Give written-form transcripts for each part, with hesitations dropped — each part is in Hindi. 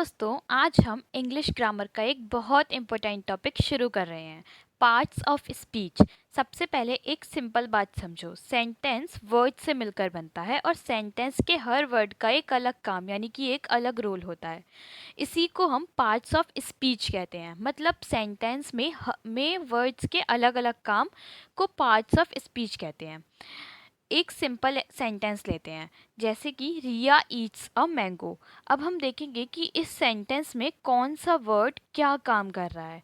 दोस्तों, आज हम इंग्लिश ग्रामर का एक बहुत इम्पोर्टेंट टॉपिक शुरू कर रहे हैं। Parts of speech. सबसे पहले एक सिंपल बात समझो। सेंटेंस वर्ड से मिलकर बनता है और सेंटेंस के हर वर्ड का एक अलग काम यानी कि एक अलग रोल होता है। इसी को हम पार्ट्स ऑफ स्पीच कहते हैं। मतलब सेंटेंस में वर्ड्स के अलग अलग काम को पार्ट्स ऑफ स्पीच कहते हैं। एक सिंपल सेंटेंस लेते हैं, जैसे कि रिया ईट्स अ मैंगो। अब हम देखेंगे कि इस सेंटेंस में कौन सा वर्ड क्या काम कर रहा है।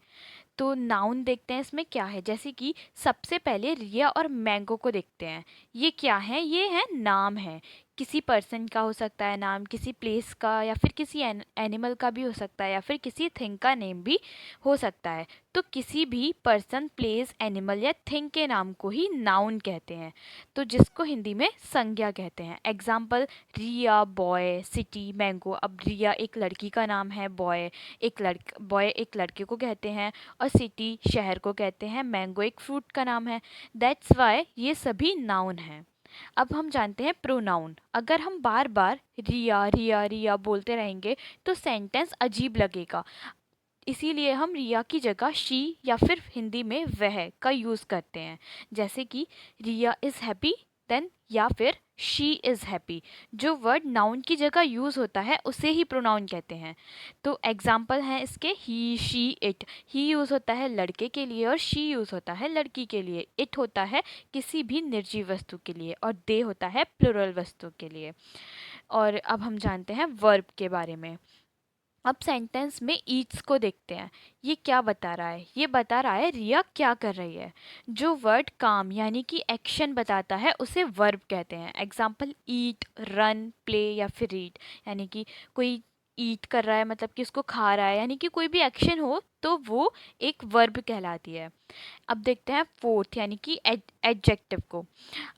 तो नाउन देखते हैं इसमें क्या है। जैसे कि सबसे पहले रिया और मैंगो को देखते हैं। ये क्या है? ये है नाम है। किसी पर्सन का हो सकता है नाम, किसी प्लेस का, या फिर किसी एनिमल का भी हो सकता है, या फिर किसी थिंग का नेम भी हो सकता है। तो किसी भी पर्सन, प्लेस, एनिमल या थिंग के नाम को ही नाउन कहते हैं। तो जिसको हिंदी में संज्ञा कहते हैं। एग्जाम्पल, रिया, बॉय, सिटी, मैंगो। अब रिया एक लड़की का नाम है, बॉय एक लड़के को कहते हैं, और सिटी शहर को कहते हैं, मैंगो एक फ्रूट का नाम है। दैट्स वाई ये सभी नाउन हैं। अब हम जानते हैं प्रोनाउन। अगर हम बार बार रिया रिया रिया बोलते रहेंगे तो सेंटेंस अजीब लगेगा। इसीलिए हम रिया की जगह शी या फिर हिंदी में वह का यूज़ करते हैं। जैसे कि रिया इज़ हैप्पी देन, या फिर शी इज़ हैप्पी। जो वर्ड नाउन की जगह यूज़ होता है उसे ही प्रोनाउन कहते हैं। तो एग्जाम्पल हैं इसके, ही, शी, इट। ही यूज़ होता है लड़के के लिए और शी यूज़ होता है लड़की के लिए। इट होता है किसी भी निर्जीव वस्तु के लिए, और दे होता है प्लुरल वस्तु के लिए। और अब हम जानते हैं वर्ब के बारे में। अब सेंटेंस में ईट्स को देखते हैं। ये क्या बता रहा है? ये बता रहा है रिया क्या कर रही है। जो वर्ड काम यानी कि एक्शन बताता है उसे वर्ब कहते हैं। एग्जाम्पल, ईट, रन, प्ले या फिर रीड। यानी कि कोई ईट कर रहा है मतलब कि उसको खा रहा है, यानी कि कोई भी एक्शन हो तो वो एक वर्ब कहलाती है। अब देखते हैं फोर्थ यानी कि एडजेक्टिव को।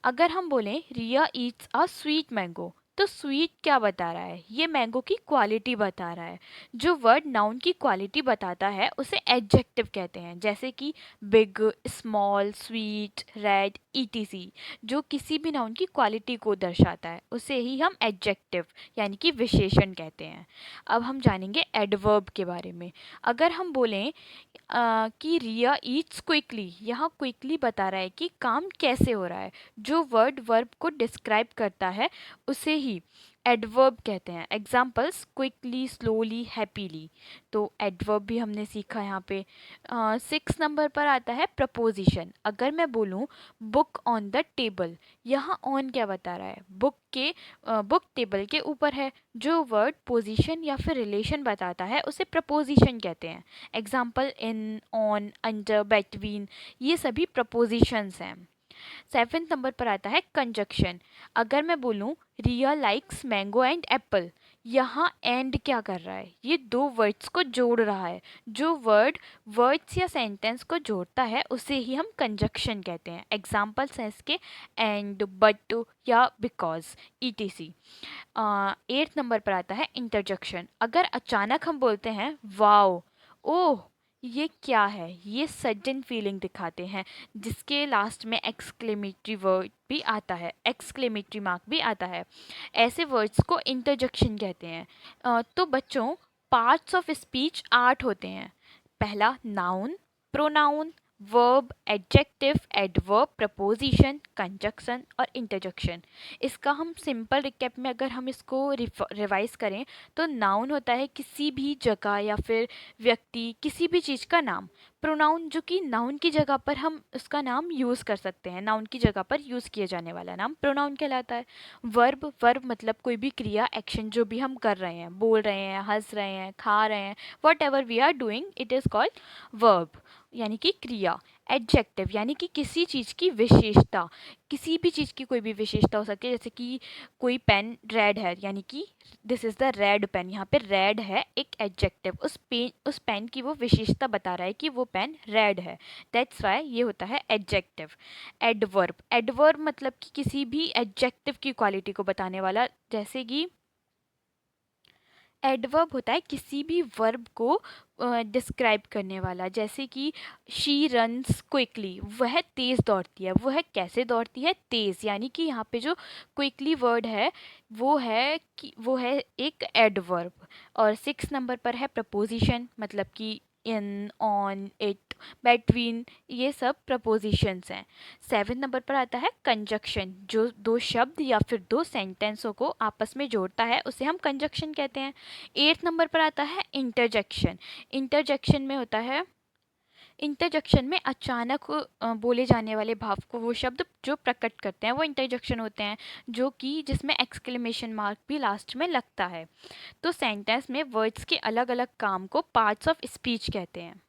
अगर हम बोलें रिया ईट्स अ स्वीट मैंगो, तो स्वीट क्या बता रहा है? ये मैंगो की क्वालिटी बता रहा है। जो वर्ड नाउन की क्वालिटी बताता है उसे एडजेक्टिव कहते हैं। जैसे कि big, small, sweet, red, etc. जो किसी भी नाउन की क्वालिटी को दर्शाता है उसे ही हम एडजेक्टिव यानी कि विशेषण कहते हैं। अब हम जानेंगे एडवर्ब के बारे में। अगर हम बोलें कि रिया ईट्स क्विकली, यहाँ क्विकली बता रहा है कि काम कैसे हो रहा है। जो वर्ड वर्ब को डिस्क्राइब करता है उसे ही एडवर्ब कहते हैं। Examples, quickly, slowly, happily. तो एडवर्ब भी हमने सीखा यहाँ पे। 6 नंबर पर आता है प्रपोजिशन। अगर मैं बोलूँ बुक ऑन द टेबल, यहाँ ऑन क्या बता रहा है? बुक टेबल के ऊपर है। जो वर्ड पोजीशन या फिर रिलेशन बताता है उसे प्रपोजिशन कहते हैं। Example, in, on, under, between. ये सभी प्रपोजिशंस हैं। 7 नंबर पर आता है कंजक्शन। अगर मैं बोलूँ रिया लाइक्स मैंगो एंड एप्पल, यहाँ एंड क्या कर रहा है? ये दो वर्ड्स को जोड़ रहा है। जो वर्ड्स या सेंटेंस को जोड़ता है उसे ही हम कंजक्शन कहते हैं। एग्जाम्पल्स हैं इसके, एंड, बट या बिकॉज, ईटीसी। 8 नंबर पर आता है इंटरजेक्शन। अगर अचानक हम बोलते हैं वाओ, ओह, ये क्या है? ये सडन फीलिंग दिखाते हैं, जिसके लास्ट में एक्सक्लेमेटरी वर्ड भी आता है, एक्सक्लेमेटरी मार्क भी आता है। ऐसे वर्ड्स को इंटरजेक्शन कहते हैं। तो बच्चों, पार्ट्स ऑफ स्पीच 8 होते हैं। पहला noun, pronoun, verb, adjective, adverb, preposition, conjunction और इंटरजेक्शन। इसका हम सिंपल रिकैप में अगर हम इसको रिवाइज करें तो नाउन होता है किसी भी जगह या फिर व्यक्ति, किसी भी चीज़ का नाम। प्रोनाउन जो कि नाउन की जगह पर हम उसका नाम यूज़ कर सकते हैं, नाउन की जगह पर यूज़ किए जाने वाला नाम प्रोनाउन कहलाता है। वर्ब मतलब कोई भी क्रिया, एक्शन जो भी हम कर रहे हैं, बोल रहे हैं, हंस रहे हैं, खा रहे हैं, whatever we are doing, it is called verb यानी कि क्रिया। एडजेक्टिव यानी कि किसी चीज़ की विशेषता, किसी भी चीज़ की कोई भी विशेषता हो सकती है। जैसे कि कोई पेन रेड है, यानी कि this is the red pen, यहाँ पे रेड है एक एडजेक्टिव। उस पेन की वो विशेषता बता रहा है कि वो पेन रेड है। दैट्स वाई ये होता है एडजेक्टिव। एडवर्ब मतलब कि किसी भी एडजेक्टिव की क्वालिटी को बताने वाला। जैसे कि एडवर्ब होता है किसी भी वर्ब को डिस्क्राइब करने वाला, जैसे कि शी रन्स क्विकली, वह तेज़ दौड़ती है। वह कैसे दौड़ती है? तेज़। यानी कि यहाँ पे जो क्विकली वर्ड है वो है एक एडवर्ब। और 6 नंबर पर है प्रपोजिशन, मतलब कि इन, ऑन, इट, between, ये सब प्रपोजिशंस हैं। 7 नंबर पर आता है कंजक्शन, जो दो शब्द या फिर दो सेंटेंसों को आपस में जोड़ता है उसे हम कंजक्शन कहते हैं। 8 नंबर पर आता है इंटरजेक्शन। इंटरजेक्शन में होता है इंटरजेक्शन में अचानक बोले जाने वाले भाव को वो शब्द जो प्रकट करते हैं वो इंटरजेक्शन होते हैं, जो कि जिसमें एक्सक्लेमेशन मार्क भी लास्ट में लगता है। तो सेंटेंस में वर्ड्स के अलग अलग काम को पार्ट्स ऑफ स्पीच कहते हैं।